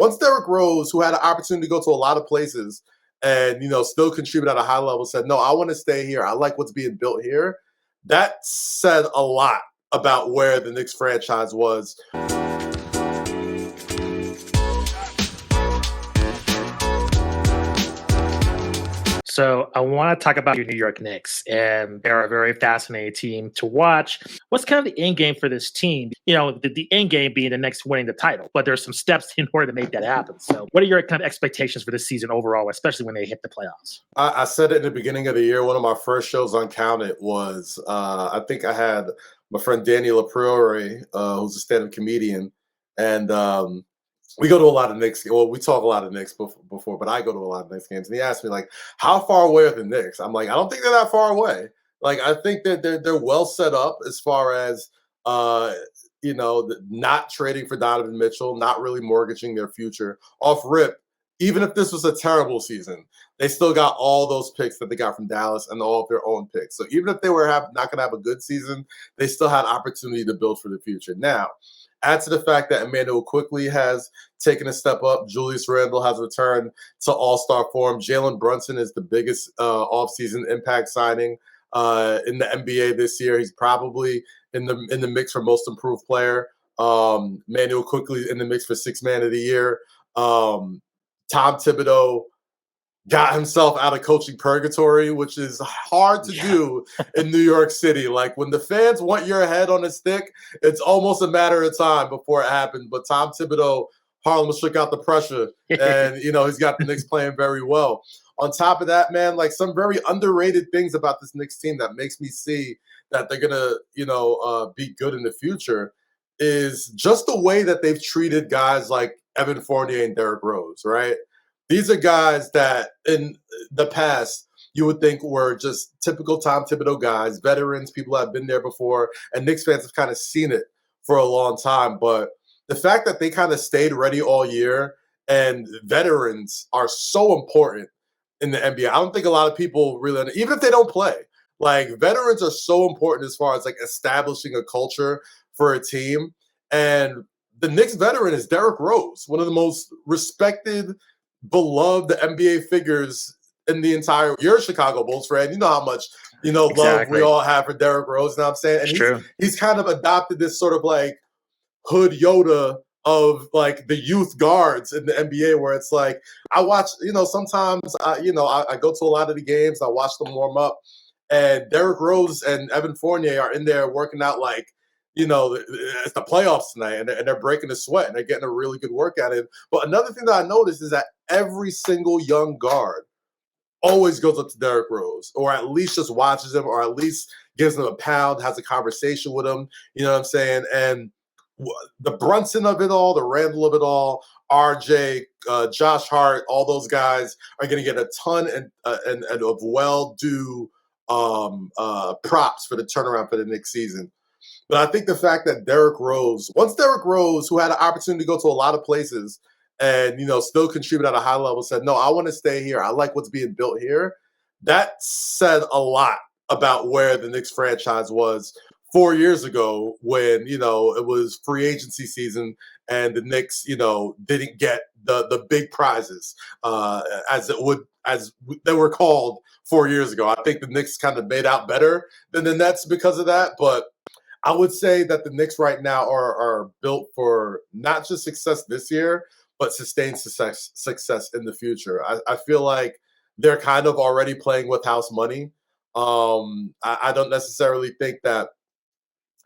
Once Derrick Rose, who had an opportunity to go to a lot of places and, still contribute at a high level, said, no, I want to stay here. I like what's being built here. That said a lot about where the Knicks franchise was. So I want to talk about your New York Knicks, and they're a very fascinating team to watch. What's kind of the end game for this team? The end game being the Knicks winning the title, but there's some steps in order to make that happen. So what are your kind of expectations for this season overall, especially when they hit the playoffs? I said it in the beginning of the year. One of my first shows on Counted was, I think I had my friend Danny LaPriore, who's a stand-up comedian, and we go to a lot of Knicks. Well, we talk a lot of Knicks before, but I go to a lot of Knicks games. And he asked me, like, how far away are the Knicks? I'm like, I don't think they're that far away. Like, I think that they're well set up as far as, not trading for Donovan Mitchell, not really mortgaging their future off rip. Even if this was a terrible season, they still got all those picks that they got from Dallas and all of their own picks. So even if they were not going to have a good season, they still had opportunity to build for the future. Now, add to the fact that Emmanuel quickly has taken a step up. Julius Randle has returned to all-star form. Jalen Brunson is the biggest offseason impact signing in the NBA this year. He's probably in the mix for most improved player. Emmanuel quickly in the mix for sixth man of the year. Tom Thibodeau got himself out of coaching purgatory, which is hard to do in New York City. Like, when the fans want your head on a stick, it's almost a matter of time before it happens. But Tom Thibodeau, Harlem shook out the pressure, and, he's got the Knicks playing very well. On top of that, man, like, some very underrated things about this Knicks team that makes me see that they're going to, be good in the future is just the way that they've treated guys like Evan Fournier and Derrick Rose, right? These are guys that in the past you would think were just typical Tom Thibodeau guys, veterans, people that have been there before, and Knicks fans have kind of seen it for a long time. But the fact that they kind of stayed ready all year, and veterans are so important in the NBA. I don't think a lot of people really, even if they don't play, like, veterans are so important as far as, like, establishing a culture for a team. And the Knicks veteran is Derrick Rose, one of the most respected, beloved NBA figures in the entire. You're a Chicago Bulls fan. You know how much love we all have for Derrick Rose. You know what I'm saying? And True. He's kind of adopted this sort of like hood Yoda of like the youth guards in the NBA, where it's like I watch. Sometimes I go to a lot of the games. I watch them warm up, and Derrick Rose and Evan Fournier are in there working out like, it's the playoffs tonight, and they're breaking the sweat, and they're getting a really good workout in. But another thing that I noticed is that every single young guard always goes up to Derrick Rose, or at least just watches him, or at least gives him a pound, has a conversation with him. You know what I'm saying? And the Brunson of it all, the Randall of it all, RJ, Josh Hart, all those guys are going to get a ton of well-due props for the turnaround for the next season. But I think the fact that once Derrick Rose, who had an opportunity to go to a lot of places and, still contribute at a high level, said, no, I want to stay here. I like what's being built here. That said a lot about where the Knicks franchise was 4 years ago when, it was free agency season and the Knicks, didn't get the big prizes as they were called 4 years ago. I think the Knicks kind of made out better than the Nets because of that. But I would say that the Knicks right now are built for not just success this year, but sustained success in the future. I feel like they're kind of already playing with house money. I don't necessarily think that.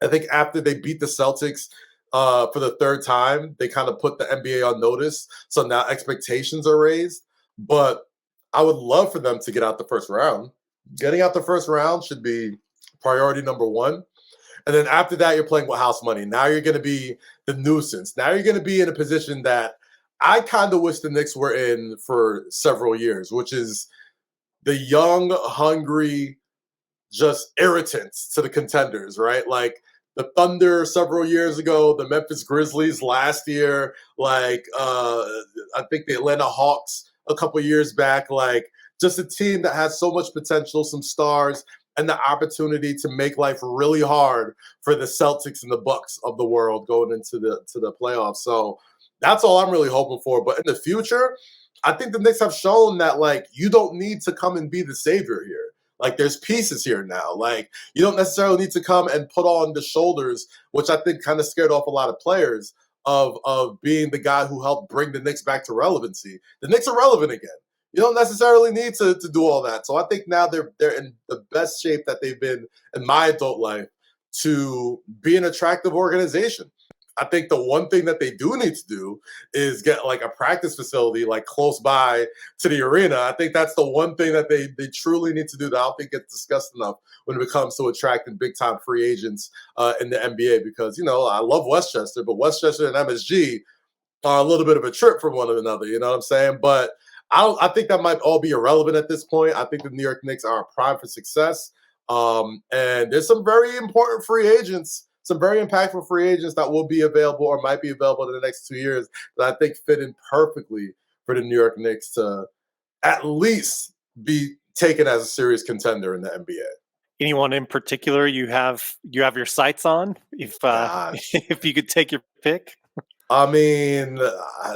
I think after they beat the Celtics for the third time, they kind of put the NBA on notice. So now expectations are raised. But I would love for them to get out the first round. Getting out the first round should be priority number one. And then after that, you're playing with house money. Now you're going to be the nuisance. Now you're going to be in a position that I kind of wish the Knicks were in for several years, which is the young, hungry, just irritants to the contenders, right? Like the Thunder several years ago, the Memphis Grizzlies last year, like I think the Atlanta Hawks a couple years back, like just a team that has so much potential, some stars, and the opportunity to make life really hard for the Celtics and the Bucks of the world going into the playoffs. So That's all I'm really hoping for. But in the future, I think the Knicks have shown that like you don't need to come and be the savior here. Like there's pieces here now. Like you don't necessarily need to come and put on the shoulders, which I think kind of scared off a lot of players of being the guy who helped bring the Knicks back to relevancy. The Knicks are relevant again. You don't necessarily need to do all that. So I think now they're in the best shape that they've been in my adult life to be an attractive organization. I think the one thing that they do need to do is get like a practice facility like close by to the arena. I think that's the one thing that they truly need to do that I don't think gets discussed enough when it comes to attracting big time free agents in the NBA. Because I love Westchester, but Westchester and MSG are a little bit of a trip from one another. You know what I'm saying? But I think that might all be irrelevant at this point. I think the New York Knicks are primed for success. And there's some very important free agents, some very impactful free agents that will be available or might be available in the next 2 years that I think fit in perfectly for the New York Knicks to at least be taken as a serious contender in the NBA. Anyone in particular you have your sights on? If if you could take your pick. I mean,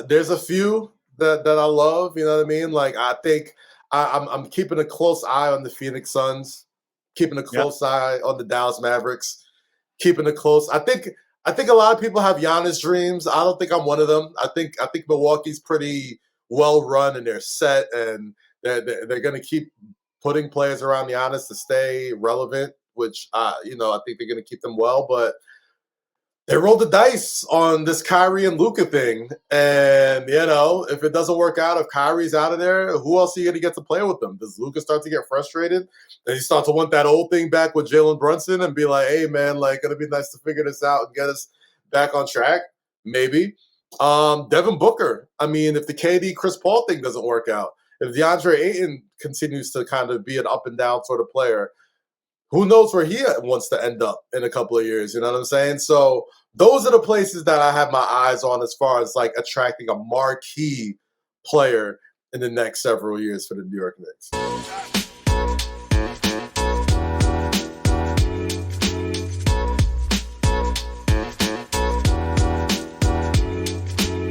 there's a few that I love. You know what I mean? Like I think I'm keeping a close eye on the Phoenix Suns, keeping a close eye on the Dallas Mavericks, keeping it close. I think a lot of people have Giannis dreams. I don't think I'm one of them. I think Milwaukee's pretty well run and they're set, and they're going to keep putting players around Giannis to stay relevant. Which I think they're going to keep them well, but they rolled the dice on this Kyrie and Luka thing. And, if it doesn't work out, if Kyrie's out of there, who else are you going to get to play with them? Does Luka start to get frustrated? Does he start to want that old thing back with Jalen Brunson and be like, hey, man, like, it'll be nice to figure this out and get us back on track? Maybe. Devin Booker. I mean, if the KD Chris Paul thing doesn't work out, if DeAndre Ayton continues to kind of be an up and down sort of player, who knows where he wants to end up in a couple of years? You know what I'm saying? So those are the places that I have my eyes on as far as like attracting a marquee player in the next several years for the New York Knicks.